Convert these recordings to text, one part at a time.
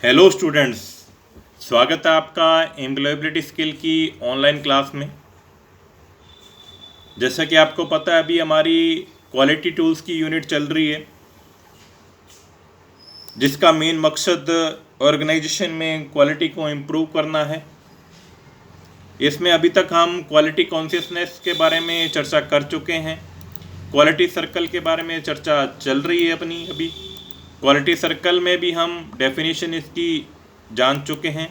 Hello students, स्वागत है आपका एम्प्लॉयबिलिटी स्किल की ऑनलाइन क्लास में। जैसा कि आपको पता है, अभी हमारी क्वालिटी टूल्स की यूनिट चल रही है, जिसका मेन मकसद ऑर्गेनाइजेशन में क्वालिटी को इम्प्रूव करना है। इसमें अभी तक हम क्वालिटी कॉन्शियसनेस के बारे में चर्चा कर चुके हैं। क्वालिटी सर्कल के बारे में चर्चा चल रही है अपनी अभी। क्वालिटी सर्कल में भी हम डेफिनेशन इसकी जान चुके हैं,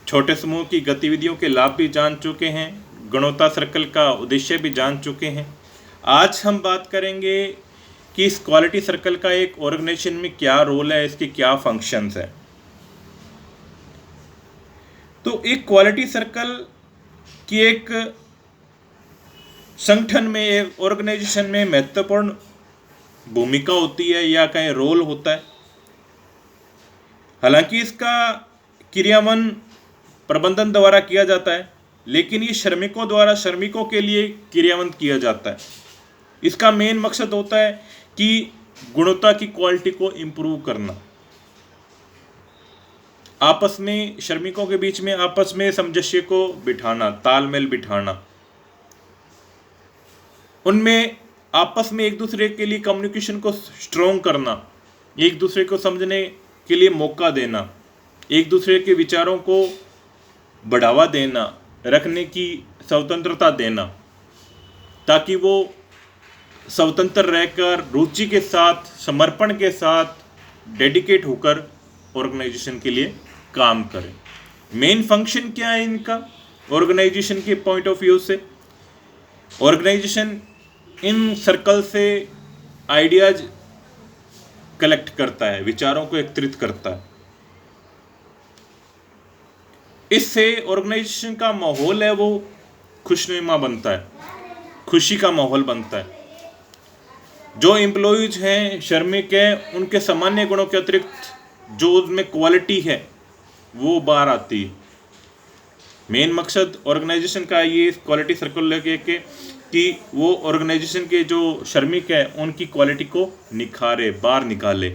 छोटे समूह की गतिविधियों के लाभ भी जान चुके हैं, गुणवत्ता सर्कल का उद्देश्य भी जान चुके हैं। आज हम बात करेंगे कि इस क्वालिटी सर्कल का एक ऑर्गेनाइजेशन में क्या रोल है, इसके क्या फंक्शंस हैं। तो एक क्वालिटी सर्कल की एक संगठन में, एक ऑर्गेनाइजेशन में महत्वपूर्ण भूमिका होती है या कहीं रोल होता है। हालांकि इसका क्रियान्वयन प्रबंधन द्वारा किया जाता है, लेकिन ये श्रमिकों द्वारा श्रमिकों के लिए क्रियान्वयन किया जाता है। इसका मेन मकसद होता है कि गुणवत्ता की क्वालिटी को इम्प्रूव करना, आपस में श्रमिकों के बीच में आपस में सामंजस्य को बिठाना, तालमेल बिठाना, उनमें आपस में एक दूसरे के लिए कम्युनिकेशन को स्ट्रॉन्ग करना, एक दूसरे को समझने के लिए मौका देना, एक दूसरे के विचारों को बढ़ावा देना, रखने की स्वतंत्रता देना, ताकि वो स्वतंत्र रहकर रुचि के साथ, समर्पण के साथ, डेडिकेट होकर ऑर्गेनाइजेशन के लिए काम करें। मेन फंक्शन क्या है इनका ऑर्गेनाइजेशन के पॉइंट ऑफ व्यू से? ऑर्गेनाइजेशन इन सर्कल से आइडियाज कलेक्ट करता है, विचारों को एकत्रित करता है। इससे ऑर्गेनाइजेशन का माहौल है वो खुशनुमा बनता है, खुशी का माहौल बनता है। जो एम्प्लॉयज हैं, श्रमिक हैं, उनके सामान्य गुणों के अतिरिक्त जो उसमें क्वालिटी है वो बाहर आती है। मेन मकसद ऑर्गेनाइजेशन का ये क्वालिटी सर्कल लेके कि वो ऑर्गेनाइजेशन के जो श्रमिक हैं उनकी क्वालिटी को निखारे, बाहर निकाले,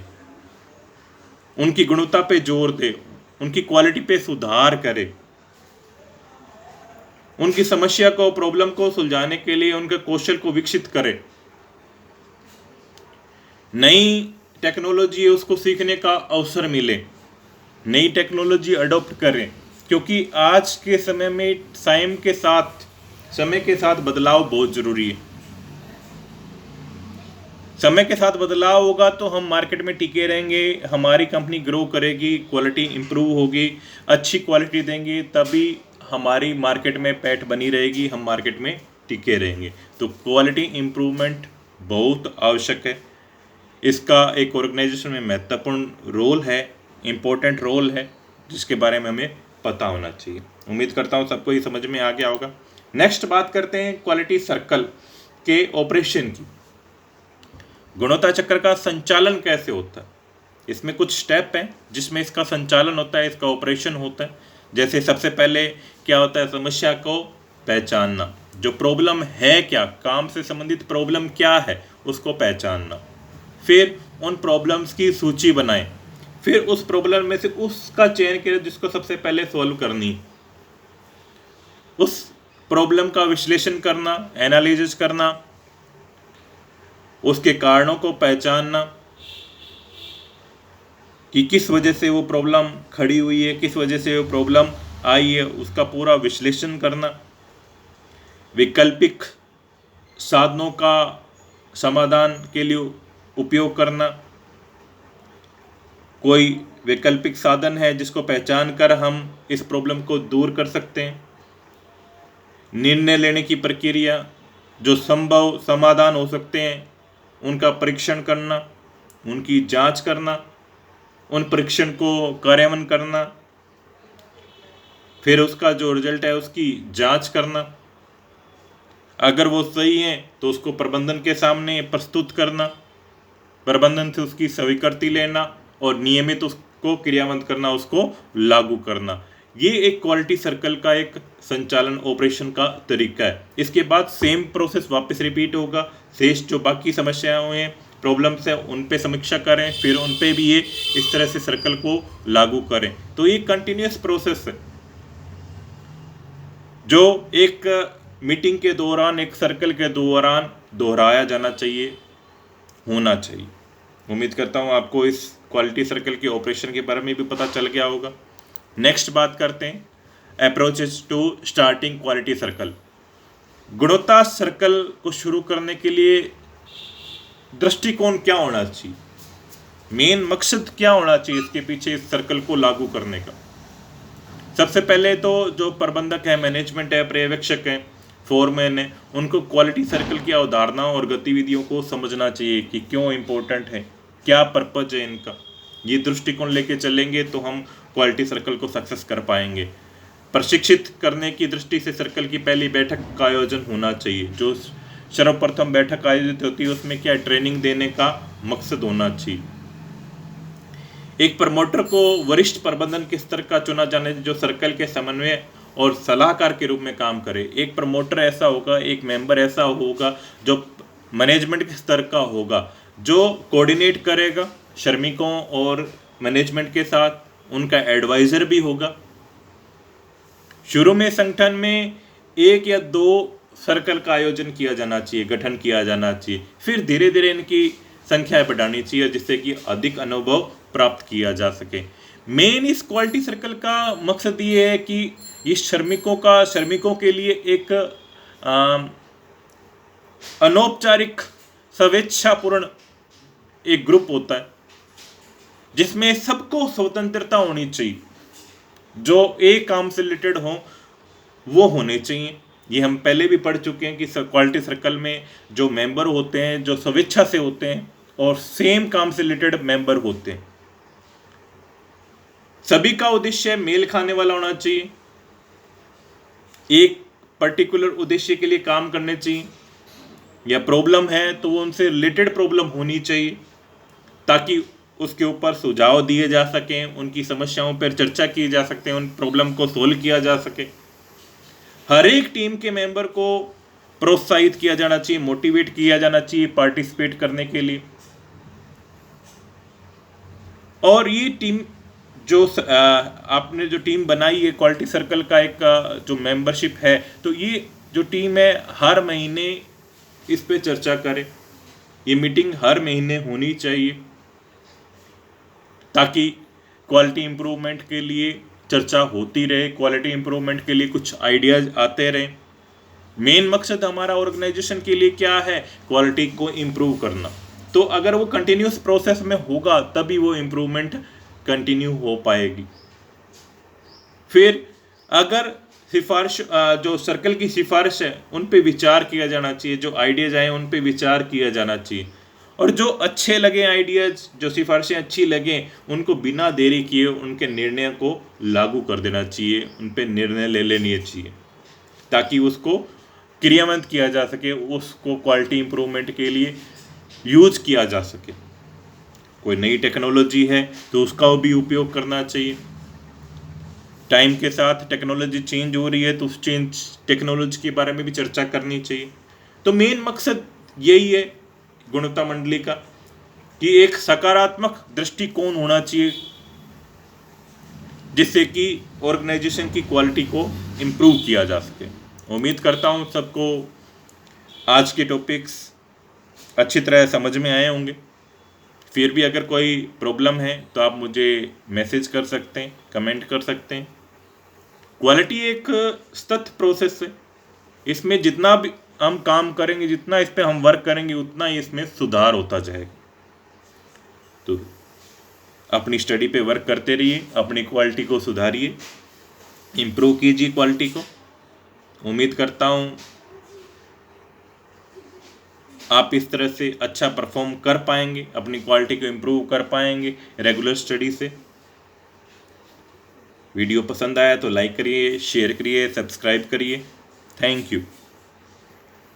उनकी गुणवत्ता पे जोर दे, उनकी क्वालिटी पे सुधार करे, उनकी समस्या को, प्रॉब्लम को सुलझाने के लिए उनके कौशल को विकसित करे, नई टेक्नोलॉजी है उसको सीखने का अवसर मिले, नई टेक्नोलॉजी अडॉप्ट करें। क्योंकि आज के समय में समय के साथ बदलाव बहुत ज़रूरी है। समय के साथ बदलाव होगा तो हम मार्केट में टिके रहेंगे, हमारी कंपनी ग्रो करेगी, क्वालिटी इंप्रूव होगी, अच्छी क्वालिटी देंगे, तभी हमारी मार्केट में पैठ बनी रहेगी, हम मार्केट में टिके रहेंगे। तो क्वालिटी इंप्रूवमेंट बहुत आवश्यक है। इसका एक ऑर्गेनाइजेशन में महत्वपूर्ण रोल है, इम्पोर्टेंट रोल है, जिसके बारे में हमें पता होना चाहिए। उम्मीद करता हूँ सबको ये समझ में आ गया होगा। नेक्स्ट बात करते हैं क्वालिटी सर्कल के ऑपरेशन की। गुणवत्ता चक्र का संचालन कैसे होता है? इसमें कुछ स्टेप हैं जिसमें इसका संचालन होता है, इसका ऑपरेशन होता है। जैसे सबसे पहले क्या होता है, समस्या को पहचानना, जो प्रॉब्लम है, क्या काम से संबंधित प्रॉब्लम क्या है उसको पहचानना, फिर उन प्रॉब्लम्स की सूची बनाएं, फिर उस प्रॉब्लम में से उसका चयन करें जिसको सबसे पहले सॉल्व करनी, उस प्रॉब्लम का विश्लेषण करना, एनालिसिस करना, उसके कारणों को पहचानना कि किस वजह से वो प्रॉब्लम खड़ी हुई है, किस वजह से वो प्रॉब्लम आई है, उसका पूरा विश्लेषण करना, वैकल्पिक साधनों का समाधान के लिए उपयोग करना, कोई वैकल्पिक साधन है जिसको पहचान कर हम इस प्रॉब्लम को दूर कर सकते हैं, निर्णय लेने की प्रक्रिया, जो संभव समाधान हो सकते हैं उनका परीक्षण करना, उनकी जांच करना, उन परीक्षण को कार्यान्वयन करना, फिर उसका जो रिजल्ट है उसकी जांच करना, अगर वो सही है तो उसको प्रबंधन के सामने प्रस्तुत करना, प्रबंधन से उसकी स्वीकृति लेना और नियमित उसको क्रियान्वित करना, उसको लागू करना। ये एक क्वालिटी सर्कल का एक संचालन ऑपरेशन का तरीका है। इसके बाद सेम प्रोसेस वापस रिपीट होगा, शेष जो बाकी समस्याएं हैं प्रॉब्लम्स है उन पे समीक्षा करें, फिर उन पे भी ये इस तरह से सर्कल को लागू करें। तो ये कंटिन्यूस प्रोसेस है जो एक मीटिंग के दौरान, एक सर्कल के दौरान दोहराया जाना चाहिए, होना चाहिए। उम्मीद करता हूँ आपको इस क्वालिटी सर्कल के ऑपरेशन के बारे में भी पता चल गया होगा। नेक्स्ट बात करते हैं approaches to starting quality circle. गुणवत्ता सर्कल को शुरू करने के लिए दृष्टिकोण क्या होना चाहिए, मेन मकसद क्या होना चाहिए इसके पीछे इस सर्कल को लागू करने का। सबसे पहले तो जो प्रबंधक है, मैनेजमेंट है, पर्यवेक्षक है, फोरमैन है, उनको क्वालिटी सर्कल की अवधारणा और गतिविधियों को समझना चाहिए कि क्यों इम्पोर्टेंट है, क्या पर्पज है इनका। ये दृष्टिकोण लेके चलेंगे तो हम क्वालिटी सर्कल को सक्सेस कर पाएंगे। प्रशिक्षित करने की दृष्टि से सर्कल की पहली बैठक का आयोजन होना चाहिए। जो सर्वप्रथम बैठक आयोजित होती है उसमें क्या ट्रेनिंग देने का मकसद होना चाहिए। एक प्रमोटर को वरिष्ठ प्रबंधन के स्तर का चुना जाना जो सर्कल के समन्वय और सलाहकार के रूप में काम करे। एक प्रमोटर ऐसा होगा, एक मेंबर ऐसा होगा जो मैनेजमेंट के स्तर का होगा, जो कोऑर्डिनेट करेगा श्रमिकों और मैनेजमेंट के साथ, उनका एडवाइजर भी होगा। शुरू में संगठन में 1 या 2 सर्कल का आयोजन किया जाना चाहिए, गठन किया जाना चाहिए, फिर धीरे धीरे इनकी संख्या बढ़ानी चाहिए जिससे कि अधिक अनुभव प्राप्त किया जा सके। मेन इस क्वालिटी सर्कल का मकसद ये है कि इस श्रमिकों के लिए एक अनौपचारिक स्वेच्छापूर्ण एक ग्रुप होता है जिसमें सबको स्वतंत्रता होनी चाहिए, जो एक काम से रिलेटेड हो वो होने चाहिए। ये हम पहले भी पढ़ चुके हैं कि क्वालिटी सर्कल में जो मेंबर होते हैं जो स्वेच्छा से होते हैं और सेम काम से रिलेटेड मेंबर होते हैं। सभी का उद्देश्य मेल खाने वाला होना चाहिए, एक पर्टिकुलर उद्देश्य के लिए काम करने चाहिए, या प्रॉब्लम है तो वो उनसे रिलेटेड प्रॉब्लम होनी चाहिए ताकि उसके ऊपर सुझाव दिए जा सकें, उनकी समस्याओं पर चर्चा की जा सकते हैं, उन प्रॉब्लम को सोल्व किया जा सके। हर एक टीम के मेंबर को प्रोत्साहित किया जाना चाहिए, मोटिवेट किया जाना चाहिए पार्टिसिपेट करने के लिए। और ये टीम जो आपने जो टीम बनाई है क्वालिटी सर्कल का एक जो मेंबरशिप है, तो ये जो टीम है हर महीने इस पे चर्चा करे। ये मीटिंग हर महीने होनी चाहिए ताकि क्वालिटी इम्प्रूवमेंट के लिए चर्चा होती रहे, क्वालिटी इम्प्रूवमेंट के लिए कुछ आइडियाज आते रहे। मेन मकसद हमारा ऑर्गेनाइजेशन के लिए क्या है, क्वालिटी को इम्प्रूव करना। तो अगर वो कंटिन्यूस प्रोसेस में होगा तभी वो इम्प्रूवमेंट कंटिन्यू हो पाएगी। फिर अगर सिफारिश जो सर्कल की सिफारिश है उन पे विचार किया जाना चाहिए, जो आइडियाज आए उन पे विचार किया जाना चाहिए, और जो अच्छे लगे आइडियाज, जो सिफारिशें अच्छी लगें उनको बिना देरी किए उनके निर्णय को लागू कर देना चाहिए, उन पे निर्णय ले लेनी चाहिए ताकि उसको क्रियान्वित किया जा सके, उसको क्वालिटी इम्प्रूवमेंट के लिए यूज किया जा सके। कोई नई टेक्नोलॉजी है तो उसका भी उपयोग करना चाहिए। टाइम के साथ टेक्नोलॉजी चेंज हो रही है तो उस चेंज टेक्नोलॉजी के बारे में भी चर्चा करनी चाहिए। तो मेन मकसद यही है गुणवत्ता मंडली का कि एक सकारात्मक दृष्टिकोण होना चाहिए जिससे कि ऑर्गेनाइजेशन की क्वालिटी को इम्प्रूव किया जा सके। उम्मीद करता हूँ सबको आज के टॉपिक्स अच्छी तरह समझ में आए होंगे। फिर भी अगर कोई प्रॉब्लम है तो आप मुझे मैसेज कर सकते हैं, कमेंट कर सकते हैं। क्वालिटी एक सतत प्रोसेस है, इसमें जितना भी हम काम करेंगे, जितना इस पे हम वर्क करेंगे उतना ही इसमें सुधार होता जाएगा। तो अपनी स्टडी पे वर्क करते रहिए, अपनी क्वालिटी को सुधारिए, इम्प्रूव कीजिए क्वालिटी को। उम्मीद करता हूँ आप इस तरह से अच्छा परफॉर्म कर पाएंगे, अपनी क्वालिटी को इम्प्रूव कर पाएंगे रेगुलर स्टडी से। वीडियो पसंद आया तो लाइक करिए, शेयर करिए, सब्सक्राइब करिए। Thank you.